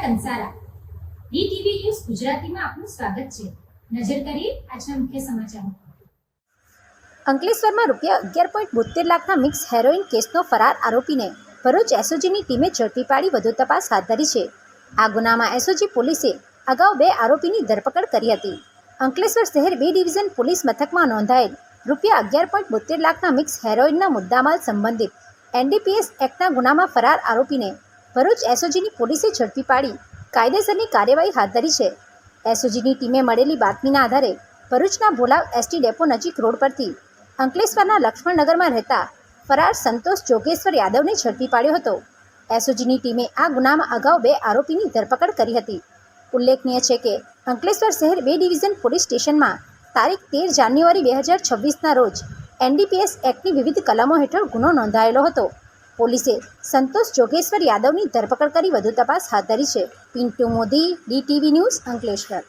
Kansara DTV news ગુજરાતીમાં આપનું સ્વાગત છે। નજર કરીએ આજના મુખ્ય સમાચારો। અંકલેશ્વરમાં ₹11.72 લાખના મિક્સ હેરોઇન કેસનો ફરાર આરોપીને ભરૂચ એસઓજીની ટીમે ઝડપી પાડી વધુ તપાસ હાથ ધરી છે। આ ગુનામાં એસઓજી પોલીસે અગાઉ 2 આરોપીની ધરપકડ કરી હતી। અંકલેશ્વર શહેર 2 ડિવિઝન પોલીસ મથકમાં નોંધાયેલ ₹11.72 લાખના મિક્સ હેરોઇનના મુદ્દામાલ સંબંધિત એનડીપીએસ એક્ટના ગુનામાં ફરાર આરોપીને ભરૂચ એસઓજીની પોલીસે ઝડપી પાડી કાયદેસરની કાર્યવાહી હાથ ધરી છે। એસઓજીની ટીમે મળેલી બાતમીના આધારે ભરૂચના ભોલાવ એસટી ડેપો નજીક રોડ પરથી અંકલેશ્વરના લક્ષ્મણનગરમાં રહેતા ફરાર સંતોષ જોગેશ્વર યાદવને ઝડપી પાડ્યો હતો। એસઓજીની ટીમે આ ગુનામાં અગાઉ 2 આરોપીની ધરપકડ કરી હતી। ઉલ્લેખનીય છે કે અંકલેશ્વર શહેર 2 ડિવિઝન પોલીસ સ્ટેશનમાં તારીખ 13 જાન્યુઆરી 2026ના રોજ એનડીપીએસ એક્ટની વિવિધ કલમો હેઠળ ગુનો નોંધાયેલો હતો। પોલીસે સંતોષ જોગેશ્વર યાદવની ધરપકડ કરી વધુ તપાસ હાથ ધરી છે। Pintu Modi, DTV news, Ankleshwar.